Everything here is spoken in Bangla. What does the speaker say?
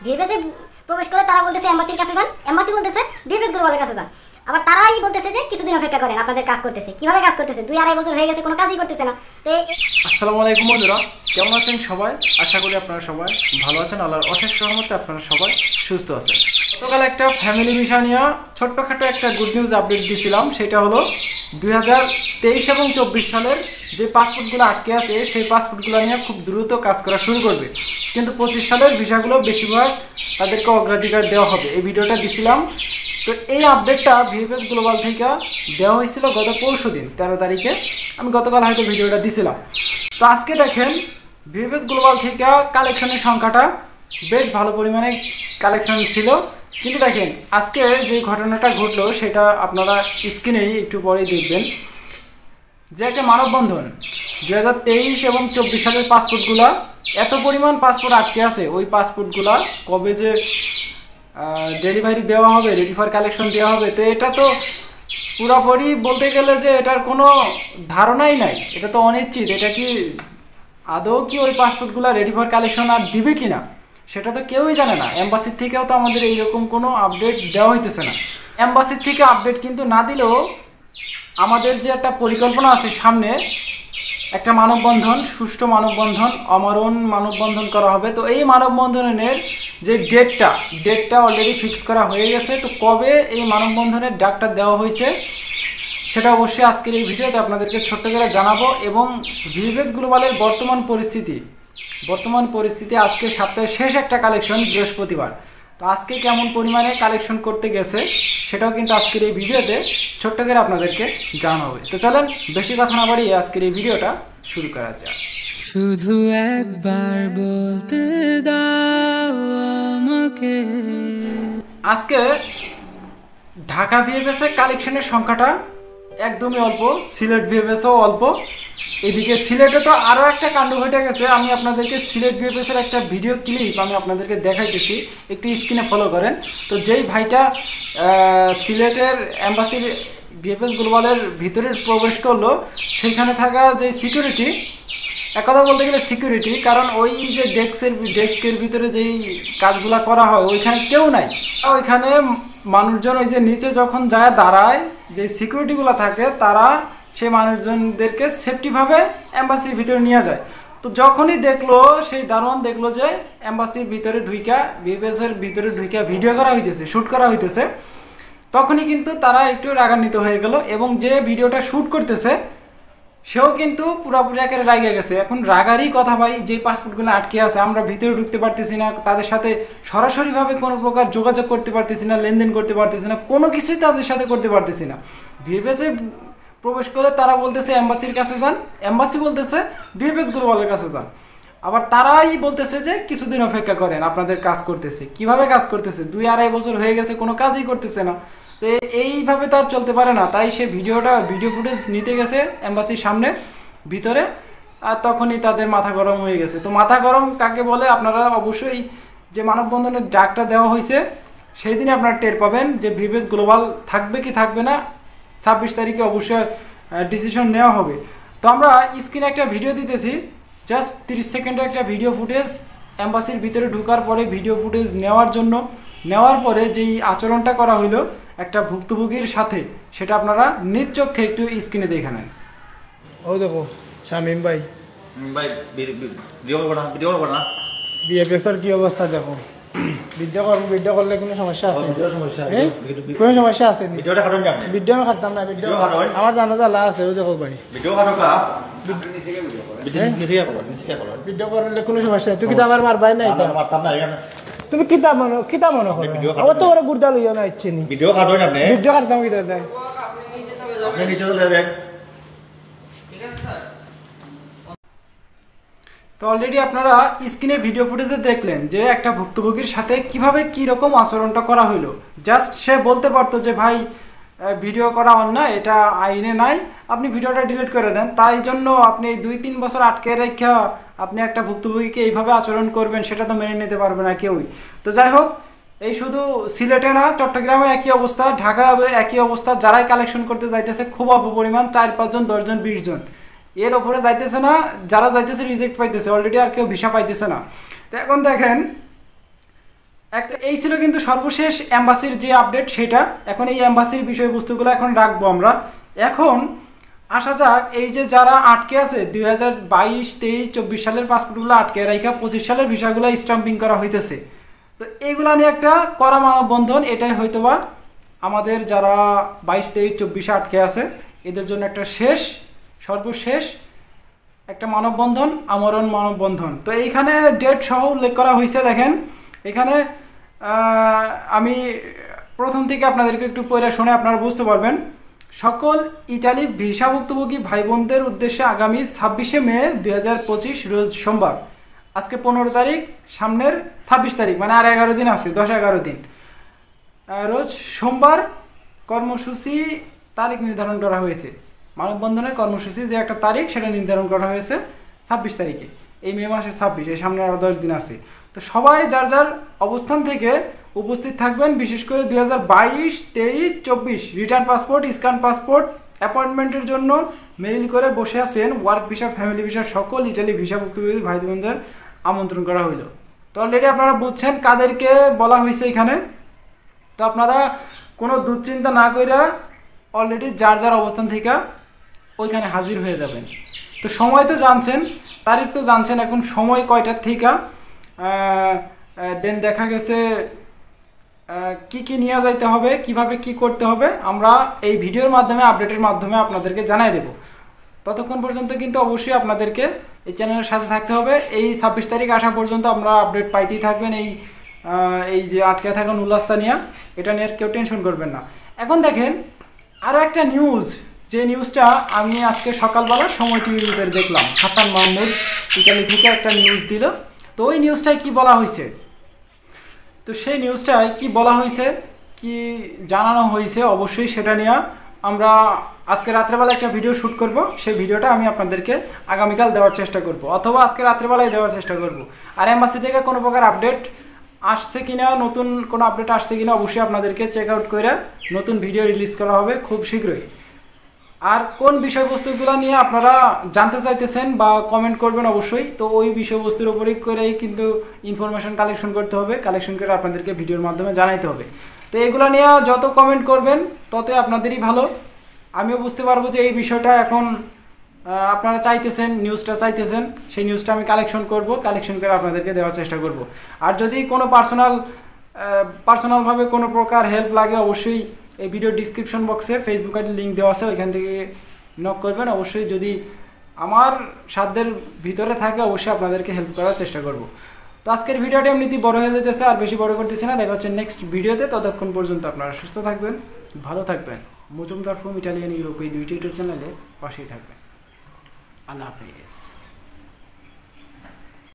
ভিএফএস এ প্রবেশ করে তারা বলতেছে এমবাসির কাছে যান, এমবাসি বলতেছে ভিএফএস গ্লোবালের কাছে যান। আবার তারাই বলতেছে যে কিছুদিন অপেক্ষা করেন, আপনাদের কাজ করতেছে। কিভাবে কাজ করতেছে? 2-2.5 বছর হয়ে গেছে, কোনো কাজই করতেছে না। তো আসসালামু আলাইকুম বন্ধুরা, কেমন আছেন সবাই? আশা করি আপনারা সবাই ভালো আছেন। আল্লাহর অশেষ রহমতে আপনারা সবাই সুস্থ আছেন। গতকাল একটা ফ্যামিলি বিষয় নিয়ে ছোট্টখাটো একটা গুড নিউজ আপডেট দিয়েছিলাম। সেটা হলো 2023 এবং 24 সালের যে পাসপোর্টগুলো আটকে আছে সেই পাসপোর্টগুলো নিয়ে খুব দ্রুত কাজ করা শুরু করবে, কিন্তু 25 সালের ভিসাগুলো বেশিরভাগ তাদেরকে অগ্রাধিকার দেওয়া হবে। এই ভিডিওটা দিছিলাম। তো এই আপডেটটা ভিএফএস গ্লোবাল থেকে দেওয়া হয়েছিল গত পরশুদিন 13 তারিখে। আমি গতকাল হয়তো ভিডিওটা দিছিলাম। তো আজকে দেখেন ভিএফএস গ্লোবাল থেকে কালেকশনের সংখ্যাটা বেশ ভালো পরিমাণে কালেকশন ছিল। কিন্তু দেখেন আজকে যে ঘটনাটা ঘটলো সেটা আপনারা স্ক্রিনেই একটু পরেই দেখবেন, যে একটা মানববন্ধন 2023 এবং 24 সালের পাসপোর্টগুলা এত পরিমাণ পাসপোর্ট আটকে আছে। ওই পাসপোর্টগুলা কবে যে ডেলিভারি দেওয়া হবে, রেডি ফর কালেকশন দেওয়া হবে, তো এটা তো পুরোপুরি বলতে গেলে যে এটার কোনো ধারণাই নাই। এটা তো অনিশ্চিত। এটা কি আদৌ কি ওই পাসপোর্টগুলো রেডি ফর কালেকশন আর দিবে কি না সেটা তো কেউই জানে না। এম্বাসির থেকেও তো আমাদের এইরকম কোনো আপডেট দেওয়া হইতেছে না। এম্বাসির থেকে আপডেট কিন্তু না দিলেও আমাদের যে একটা পরিকল্পনা আছে সামনে, একটা মানববন্ধন, সুষ্ঠু মানববন্ধন, অমরণ মানববন্ধন করা হবে। তো এই মানববন্ধনের যে ডেটটা অলরেডি ফিক্স করা হয়ে গেছে। তো কবে এই মানববন্ধনের ডাকটা দেওয়া হয়েছে সেটা অবশ্যই আজকের এই ভিডিওতে আপনাদেরকে ছোট্ট করে জানাবো। এবং ভিএফএস গ্লোবালের বর্তমান পরিস্থিতি আজকে সপ্তাহের শেষ একটা কালেকশন বৃহস্পতিবার। তো আজকে কেমন পরিমাণে কালেকশন করতে গেছে সেটাও কিন্তু আজকের এই ভিডিওতে ছোট্ট করে আপনাদেরকে জানাবো। তো চলেন বেশি কথা না বাড়িয়ে আজকের এই ভিডিওটা শুরু করা যাক। শুধু একবার বলতে দাও আমাকে। আজকে ঢাকা ভিএফএস এর কালেকশনের সংখ্যাটা একদমই অল্প, সিলেট ভিএফএসও অল্প। এদিকে সিলেটে তো আরও একটা কাণ্ড ঘটে গেছে। আমি আপনাদেরকে সিলেট ভিএফএস এর একটা ভিডিও ক্লিপ আমি আপনাদেরকে দেখাইতেছি, একটু স্ক্রিনে ফলো করেন। তো যেই ভাইটা সিলেটের এম্বাসির ভিএফএস গ্লোবালের ভিতরে প্রবেশ করলো, সেখানে থাকা যে সিকিউরিটি, এক কথা বলতে গেলে সিকিউরিটি, কারণ ওই যে ডেস্কের ভিতরে যেই কাজগুলো করা হয় ওইখানে কেউ নাই। ওইখানে মানুষজন ওই যে নিচে যখন যায় দাঁড়ায়, যে সিকিউরিটিগুলো থাকে তারা সেই মানুষজনদেরকে সেফটিভাবে এম্বাসির ভিতরে নিয়ে যায়। তো যখনই দেখলো সেই দারোয়ান দেখলো যে এম্বাসির ভিতরে ঢুইকা, ভিএফএস এর ভিতরে ঢুইকা ভিডিও করা হইতেছে, শ্যুট করা হইতেছে, তখনই কিন্তু তারা একটু রাগান্বিত হয়ে গেল। এবং যে ভিডিওটা শ্যুট করতেছে সেও কিন্তু পুরোপুরি একেবারে রাগে গেছে। এখন রাগারই কথা ভাই, যে পাসপোর্টগুলো আটকে আছে, আমরা ভিতরে ঢুকতে পারতেছি না, তাদের সাথে সরাসরিভাবে কোনো প্রকার যোগাযোগ করতে পারতেছি না, লেনদেন করতে পারতেছি না, কোনো কিছুই তাদের সাথে করতে পারতেছি না। ভিএফএসে প্রবেশ করে তারা বলতেছে এম্বাসির কাছে যান, এম্বাসি বলতেছে ভিএফএস গ্লোবালের কাছে যান। আবার তারাই বলতেছে যে কিছুদিন অপেক্ষা করেন, আপনাদের কাজ করতেছে। কিভাবে কাজ করতেছে? 2-2.5 বছর হয়ে গেছে, কোনো কাজই করতেছে না। তো এইভাবে তার চলতে পারে না। তাই সে ভিডিও ফুটেজ নিতে গেছে এম্বাসির সামনে ভিতরে, আর তখনই তাদের মাথা গরম হয়ে গেছে। তো মাথা গরম কাকে বলে আপনারা অবশ্যই, যে মানববন্ধনের ডাকটা দেওয়া হয়েছে সেই দিনে আপনারা টের পাবেন যে ভিএফএস গ্লোবাল থাকবে কি থাকবে না। 26 তারিখে অবশ্যই ডিসিশন নেওয়া হবে। তো আমরা স্ক্রিনে একটা ভিডিও দিতেছি, জাস্ট 30 সেকেন্ডের একটা ভিডিও ফুটেজ। এম্বাসির ভিতরে ঢোকার পরে ভিডিও ফুটেজ নেওয়ার পরে যেই আচরণটা করা হইলো একটা ভুক্তভোগীর সাথে, সেটা আপনারা নিজ চোখে একটু স্ক্রিনে দেখে নেন। ও দেখো শামিম ভাই, বিএফএসের কি অবস্থা দেখো। ভিডিও করলে কোনো সমস্যা আছে? কোনো সমস্যা আছে? ভিডিও আমি খাটতাম না, ভিডিও আমার জানা জালা আছে। ও দেখো ভাই, ভিডিও করলে কোনো সমস্যা। তুই কিন্তু আমার মারবাই নাই, তুমি কিতা মনে করো? আমার তো ওরা গুড়দা লইয়া না ইচ্ছে নি। ভিডিও কাটতাম কি নাই। তো অলরেডি আপনারা স্ক্রিনে ভিডিও ফুটেজে দেখলেন যে একটা ভুক্তভোগীর সাথে কিভাবে কি রকম আচরণটা করা হইলো। জাস্ট সে বলতে পারতো যে ভাই ভিডিও করা অন্যায়, এটা আইনে নাই, আপনি ভিডিওটা ডিলিট করে দেন। তাই জন্য আপনি 2-3 বছর আটকে রেখা আপনি একটা ভুক্তভোগীকে এইভাবে আচরণ করবেন, সেটা তো মেনে নিতে পারবে না কেউই। তো যাই হোক, এই শুধু সিলেটে না, চট্টগ্রামে একই অবস্থা, ঢাকা একই অবস্থা। যারাই কালেকশন করতে যাইতেছে খুব অল্প পরিমাণ, 4-5 জন, 10 জন, 20 জন, এর ওপরে যাইতেছে না। যারা যাইতেছে রিজেক্ট পাইতেছে অলরেডি, আর কেউ ভিসা পাইতেছে না। তো এখন দেখেন এই ছিল কিন্তু সর্বশেষ এম্বাসির যে আপডেট সেটা। এখন এই এম্বাসির বিষয়বস্তুগুলো এখন রাখবো আমরা। এখন আসা যাক এই যে যারা আটকে আছে 2022, 23, 24 সালের পাসপোর্টগুলো আটকে রাখা 25 সালের ভিসাগুলো স্টাম্পিং করা হইতেছে। তো এইগুলা নিয়ে একটা কড়া মানববন্ধন, এটাই হয়তোবা আমাদের যারা 22, 23, 24 আটকে আছে এদের জন্য একটা সর্বশেষ একটা মানববন্ধন, আমরণ মানববন্ধন। তো এইখানে ডেট সহ উল্লেখ করা হয়েছে। দেখেন এখানে আমি প্রথম থেকে আপনাদেরকে একটু পড়ে শুনে আপনারা বুঝতে পারবেন। সকল ইটালি ভিসাভুক্তভোগী ভাই বোনদের উদ্দেশ্যে আগামী 26শে মে 2025 রোজ সোমবার, আজকে 15 তারিখ, সামনের 26 তারিখ, মানে আর 11 দিন আছে, 10-11 দিন, রোজ সোমবার কর্মসূচি তারিখ নির্ধারণ করা হয়েছে। মানববন্ধনের কর্মসূচি যে একটা তারিখ সেটা নির্ধারণ করা হয়েছে 26 তারিখে, এই মে মাসের 26, এই সামনে আরও 10 দিন আছে। তো সবাই যার যার অবস্থান থেকে উপস্থিত থাকবেন। বিশেষ করে 2022, 23, 24 রিটার্ন পাসপোর্ট, স্ক্যান পাসপোর্ট অ্যাপয়েন্টমেন্টের জন্য মেইল করে বসে আছেন ওয়ার্ক ভিসা, ফ্যামিলি ভিসা সকল ইটালি ভিসাভুক্তভোগী ভাই বোনদের আমন্ত্রণ করা হইল। তো অলরেডি আপনারা বুঝছেন কাদেরকে বলা হয়েছে এখানে। তো আপনারা কোনো দুশ্চিন্তা না কইরা অলরেডি যার যার অবস্থান থেকে ওইখানে হাজির হয়ে যাবেন। তো সময় তো জানছেন, তারিখ তো জানছেন, এখন সময় কয়টার থেকে দেন দেখা গেছে কি নিয়ে যাইতে হবে, কিভাবে কি করতে হবে আমরা এই ভিডিওর মাধ্যমে, আপডেটের মাধ্যমে আপনাদেরকে জানাই দেব। ততক্ষণ পর্যন্ত কিন্তু অবশ্যই আপনাদেরকে এই চ্যানেলের সাথে থাকতে হবে। এই 26 তারিখ আসা পর্যন্ত আমরা আপডেট পাইতেই থাকবেন। এই যে আটকে থাকা উল্লাস্তা নিয়ে, এটা নিয়ে কেউ টেনশন করবেন না। এখন দেখেন আরও একটা নিউজ, যে নিউজটা আমি আজকে সকালবেলা সময় টিভির ভিতরে দেখলাম। হাসান মাহমুদ ইটালি থেকে একটা নিউজ দিল। তো ওই নিউজটায় কি বলা হয়েছে, তো সেই নিউজটায় কি বলা হয়েছে, কি জানানো হয়েছে, অবশ্যই সেটা নিয়ে আমরা আজকে রাত্রেবেলা একটা ভিডিও শ্যুট করব। সেই ভিডিওটা আমি আপনাদেরকে আগামীকাল দেওয়ার চেষ্টা করব, অথবা আজকে রাত্রেবেলায় দেওয়ার চেষ্টা করব। আর এম্বাসি থেকে কোনো প্রকার আপডেট আসছে কিনা, নতুন কোনো আপডেট আসছে কিনা অবশ্যই আপনাদেরকে চেক আউট করে নতুন ভিডিও রিলিজ করা হবে খুব শীঘ্রই। আর কোন বিষয়বস্তুগুলো নিয়ে আপনারা জানতে চাইতেছেন বা কমেন্ট করবেন অবশ্যই, তো ওই বিষয়বস্তুর উপরেই করেই কিন্তু ইনফরমেশন কালেকশন করতে হবে, কালেকশন করে আপনাদেরকে ভিডিওর মাধ্যমে জানাইতে হবে। তো এগুলো নিয়ে যত কমেন্ট করবেন ততই আপনাদেরই ভালো। আমিও বুঝতে পারবো যে এই বিষয়টা এখন আপনারা চাইতেছেন, নিউজটা চাইতেছেন, সেই নিউজটা আমি কালেকশন করে আপনাদেরকে দেওয়ার চেষ্টা করব। আর যদি কোনো পার্সোনালভাবে কোনো প্রকার হেল্প লাগে অবশ্যই এই ভিডিও ডিসক্রিপশন বক্সে ফেসবুক আইডির লিঙ্ক দেওয়া আছে, ওইখান থেকে নক করবেন। অবশ্যই যদি আমার সাধ্যের ভিতরে থাকে অবশ্যই আপনাদেরকে হেল্প করার চেষ্টা করব। তো আজকের ভিডিওটা এমনিতেই বড় হয়ে যেতেছে, আর বেশি বড় করতেছি না। দেখা হচ্ছে নেক্সট ভিডিওতে। ততক্ষণ পর্যন্ত আপনারা সুস্থ থাকবেন, ভালো থাকবেন। মজুমদার ফ্রম ইটালিয়ান ইউরোপ এই দুইটি ইউটিউব চ্যানেলে পাশেই থাকবেন। আল্লাহ হাফেজ।